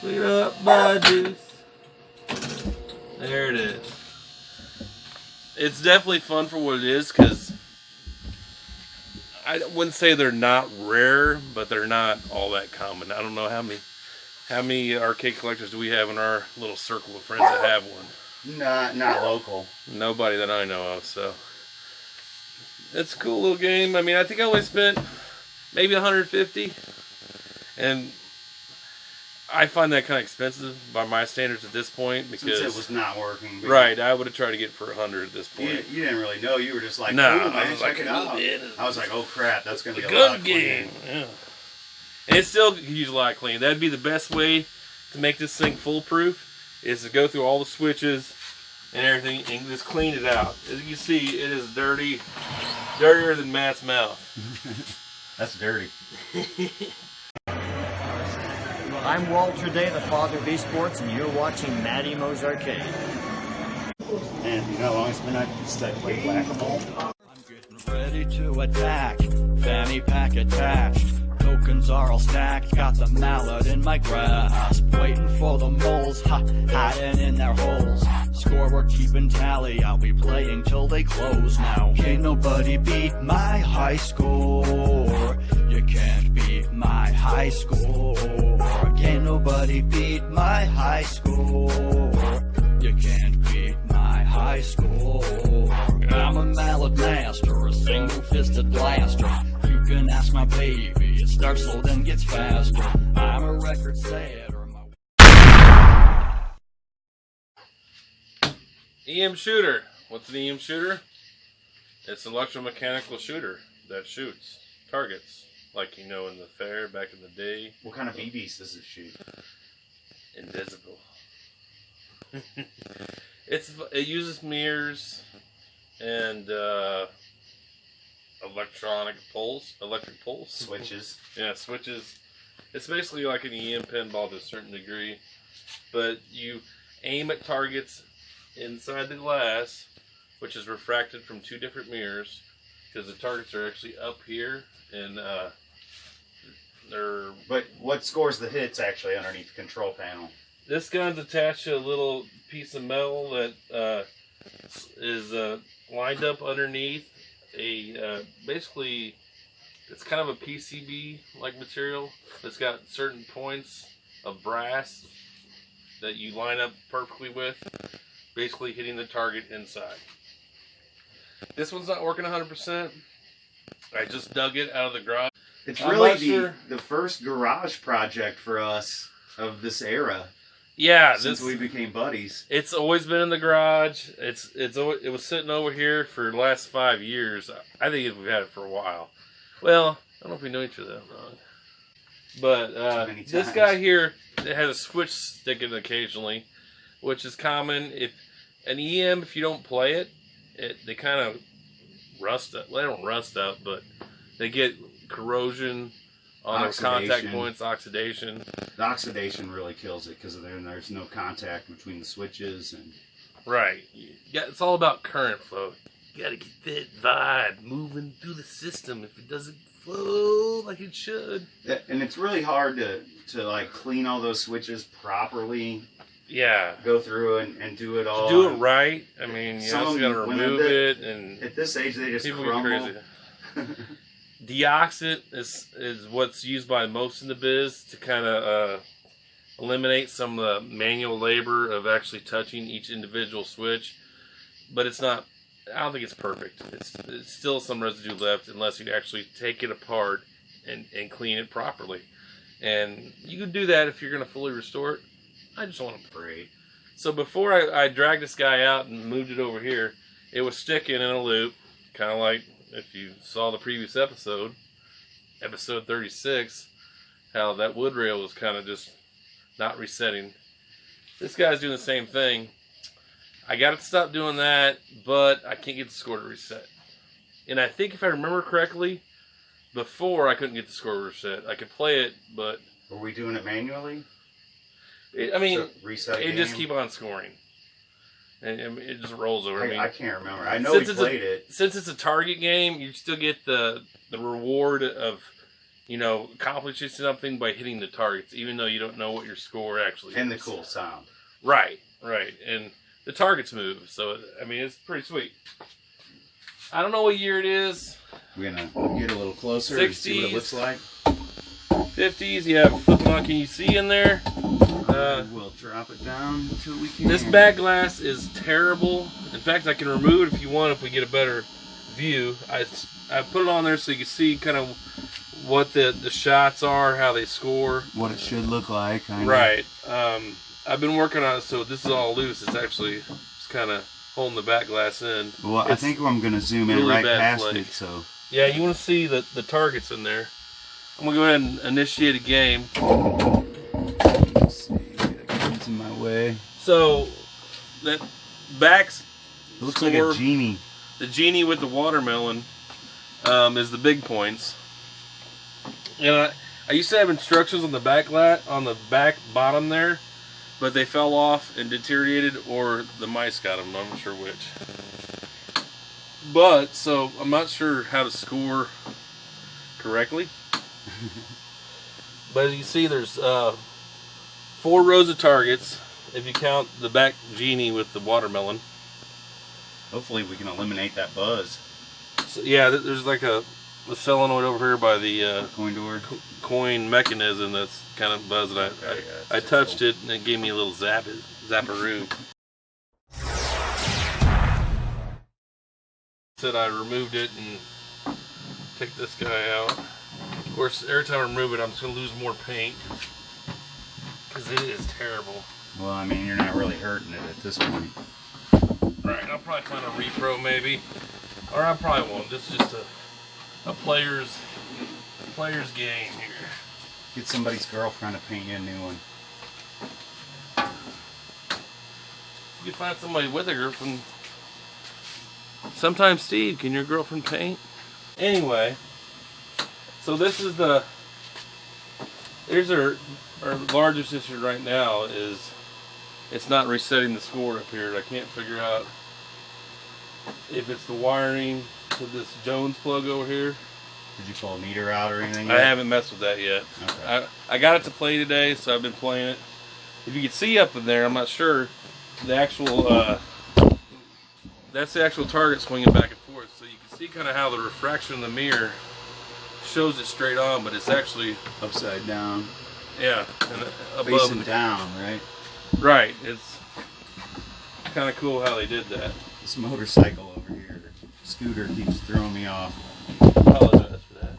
Clean up my juice. There it is. It's definitely fun for what it is, because I wouldn't say they're not rare, but they're not all that common. I don't know how many arcade collectors do we have in our little circle of friends that have one. Not local. Nobody that I know of, so it's a cool little game. I mean, I think I only spent maybe 150, and I find that kind of expensive by my standards at this point, because since it was not working. Right, I would have tried to get it for 100 at this point. You didn't really know. You were just like, no, "Ooh, man, I was like, check it out." I was like, "Oh crap, that's gonna be a gun lot game." cleaner. Yeah. And it still could use a lot of cleaning. That'd be the best way to make this thing foolproof, is to go through all the switches and everything and just clean it out. As you can see, it is dirty, dirtier than Matt's mouth. That's dirty. I'm Walter Day, the father of esports, and you're watching Matty Mo's Arcade. And you know how long it's been since I played Whac-A-Mole? I'm getting ready to attack, fanny pack attached. Tokens are all stacked, got the mallet in my grasp. Waiting for the moles, hiding in their holes. Score, we're keeping tally, I'll be playing till they close now. Can't nobody beat my high score. You can't beat my high score. Can't nobody beat my high score. You can't beat my high score. I'm a mallet master, a single-fisted blaster. You can ask my baby, it starts slow then gets faster. I'm a record setter. EM shooter. What's an EM shooter? It's an electromechanical shooter that shoots targets, like you know in the fair back in the day. What kind of BBs does it shoot? Invisible. It uses mirrors and electric pulse. Switches. Yeah, switches. It's basically like an EM pinball to a certain degree, but you aim at targets inside the glass, which is refracted from two different mirrors, because the targets are actually up here, and they're... But what scores the hits actually underneath the control panel? This gun's attached to a little piece of metal that is lined up underneath a basically, it's kind of a PCB-like material that's got certain points of brass that you line up perfectly with, basically hitting the target inside. This one's not working 100%. I just dug it out of the garage. It's really the first garage project for us of this era. Yeah, since we became buddies. It's always been in the garage. It was sitting over here for the last 5 years. I think we've had it for a while. Well, I don't know if we know each other that long. But this guy here has a switch sticking occasionally, which is common. If an EM, if you don't play it, they kind of rust up. Well, they don't rust up, but they get corrosion on those contact points, oxidation. The oxidation really kills it, because then there's no contact between the switches and. Right. Yeah, it's all about current flow. You gotta get that vibe moving through the system. If it doesn't flow like it should. And it's really hard to like clean all those switches properly. Yeah. Go through and do it all. To do it right. I mean, you also gotta remove it, and at this age they just people crumble. get crazy. Deoxit is what's used by most in the biz to kind of eliminate some of the manual labor of actually touching each individual switch, but it's not. I don't think it's perfect. It's still some residue left unless you actually take it apart and clean it properly. And you can do that if you're going to fully restore it. I just want to pray. So before I dragged this guy out and moved it over here, it was sticking in a loop, kind of like if you saw the previous episode 36, how that wood rail was kind of just not resetting. This guy's doing the same thing. I got to stop doing that, but I can't get the score to reset. And I think if I remember correctly, before I couldn't get the score to reset. I could play it, but... Were we doing it manually? Reset it just keep on scoring. And it just rolls over. I can't remember. I know we played it. Since it's a target game, you still get the reward of you know, accomplishing something by hitting the targets, even though you don't know what your score actually is. And the cool sound. Right, right. And the targets move. So, I mean, it's pretty sweet. I don't know what year it is. We're going to get a little closer and see what it looks like. 50s, yeah, flipping on. Can you see in there? We'll drop it down until we can. This back glass is terrible. In fact, I can remove it if you want, if we get a better view. I put it on there so you can see kind of what the shots are, how they score. What it should look like. Kind of. Right. I've been working on it, so this is all loose. It's actually just kind of holding the back glass in. Well, I think I'm going to zoom in right past it. So. Yeah, you want to see the targets in there. I'm going to go ahead and initiate a game. Let's see, it's in my way. So, that back's it looks like a genie. The genie with the watermelon is the big points. And I used to have instructions on the back bottom there, but they fell off and deteriorated, or the mice got them. I'm not sure which. But, so, I'm not sure how to score correctly. But as you see, there's 4 rows of targets, if you count the back genie with the watermelon. Hopefully we can eliminate that buzz. So, yeah, there's like a solenoid over here by the coin door. Coin mechanism that's kind of buzzing. I touched it and it gave me a little zapparoo. Said I removed it and picked this guy out. Of course, every time I remove it, I'm just going to lose more paint because it is terrible. Well, I mean, you're not really hurting it at this point. Right, I'll probably find a repro maybe, or I probably won't. This is just a player's game here. Get somebody's girlfriend to paint you a new one. You can find somebody with a girlfriend. Sometimes, Steve, can your girlfriend paint? Anyway, so this is here's our largest issue right now is it's not resetting the score up here. I can't figure out if it's the wiring to this Jones plug over here. Did you pull a meter out or anything? I haven't messed with that yet. Okay. I got it to play today, so I've been playing it. If you can see up in there, I'm not sure, the actual, that's the actual target swinging back and forth. So you can see kind of how the refraction in the mirror shows it straight on, but it's actually upside down. Yeah, and above facing down, right? Right. It's kind of cool how they did that. This motorcycle over here, scooter, keeps throwing me off. Apologize for that.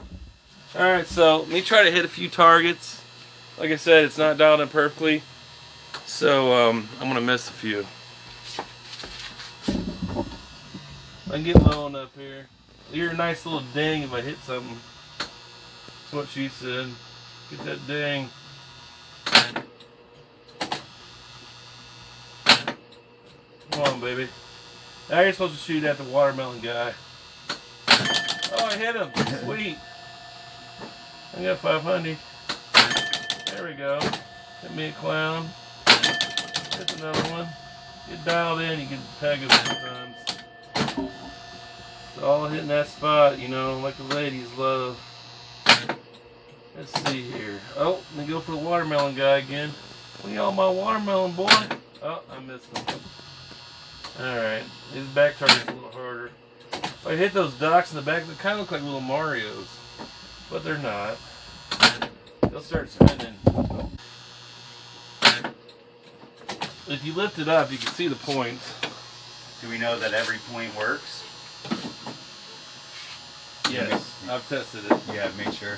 All right, so let me try to hit a few targets. Like I said, it's not dialed in perfectly, so I'm gonna miss a few. I can get low enough here. You're a nice little ding if I hit something. That's what she said. Get that ding. Come on, baby. Now you're supposed to shoot at the watermelon guy. Oh, I hit him. Sweet. I got 500. There we go. Hit me a clown. Hit another one. Get dialed in, you can tag it sometimes. It's all hitting that spot, you know, like the ladies love. Let's see here. Oh, let me go for the watermelon guy again. We on my watermelon, boy. Oh, I missed him. Alright, his back target's a little harder. If I hit those docks in the back, they kind of look like little Marios. But they're not. They'll start spinning. If you lift it up, you can see the points. Do we know that every point works? Yes, I've tested it. Yeah, make sure.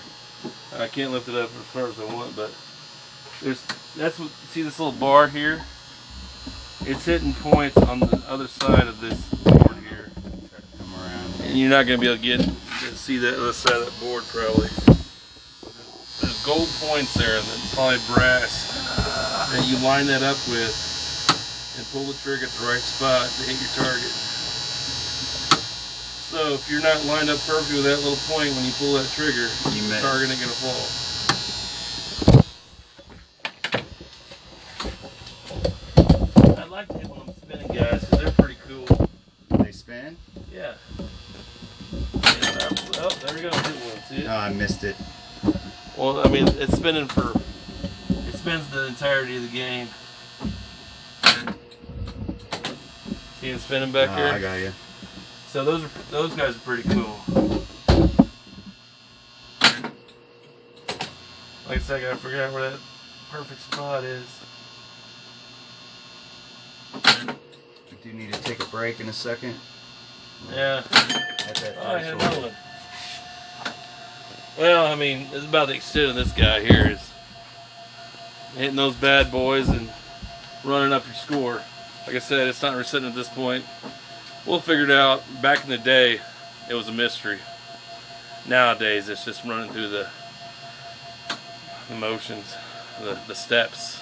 I can't lift it up as far as I want, but see this little bar here? It's hitting points on the other side of this board here. Come around. And you're not going to be able to see that other side of that board probably. There's gold points there and then probably brass. And you line that up with and pull the trigger at the right spot to hit your target. So if you're not lined up perfectly with that little point when you pull that trigger, the target ain't going to fall. I'd like to hit one of them spinning guys because they're pretty cool. They spin? Yeah. Oh, there we go. Hit one. See it? Oh, I missed it. Well, I mean, it spins the entirety of the game. See it spinning back here? I got you. So those guys are pretty cool. Like I said, I gotta figure out where that perfect spot is. We do need to take a break in a second. Yeah. At that Oh, yeah, threshold. no one. Well, I mean, it's about the extent of this guy here is hitting those bad boys and running up your score. Like I said, it's not resetting at this point. We'll figure it out. Back in the day, it was a mystery. Nowadays, it's just running through the motions, the steps.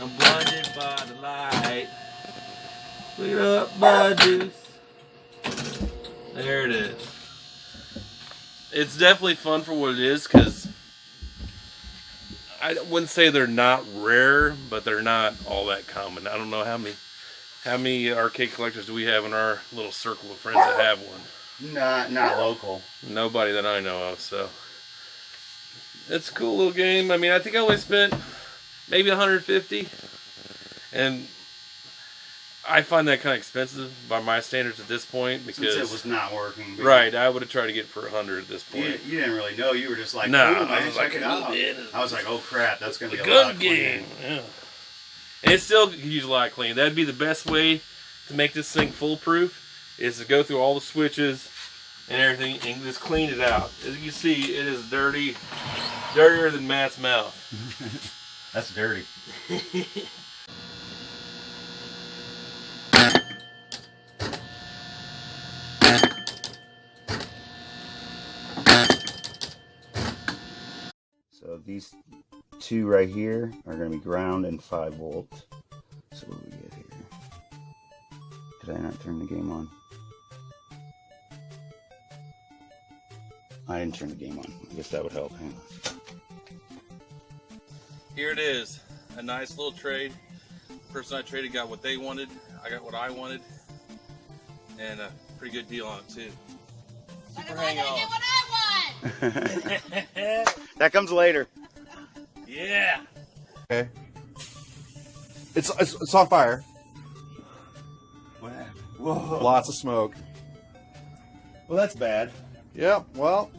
I'm blinded by the light. Lit up by juice. There it is. It's definitely fun for what it is, because I wouldn't say they're not rare, but they're not all that common. I don't know how many arcade collectors do we have in our little circle of friends that have one. Not local. Nobody that I know of, so it's a cool little game. I mean, I think I only spent maybe 150, and I find that kind of expensive by my standards at this point, because Since it was not working. Right, I would have tried to get it for 100 at this point. You didn't really know. You were just like, No, "Ooh, I man, was like, check it out." I was like, oh crap, that's gonna be a lot Good of game. cleaning. Yeah. And it still could use a lot of cleaning. That'd be the best way to make this thing foolproof, is to go through all the switches and everything and just clean it out. As you can see, it is dirty, dirtier than Matt's mouth. That's dirty. So these two right here are going to be ground and 5 volt. So what do we get here? Did I not turn the game on? I didn't turn the game on. I guess that would help. Hang on. Here it is, a nice little trade. The person I traded got what they wanted, I got what I wanted, and a pretty good deal on it too. Super hang on. That comes later. Yeah. Okay. It's on fire. What happened? Whoa. Lots of smoke. Well, that's bad. Yeah, well,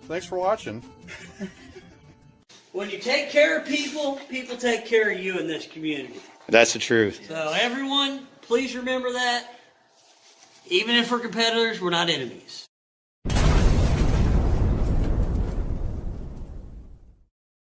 thanks for watching. When you take care of people, people take care of you in this community. That's the truth. So everyone, please remember that. Even if we're competitors, we're not enemies.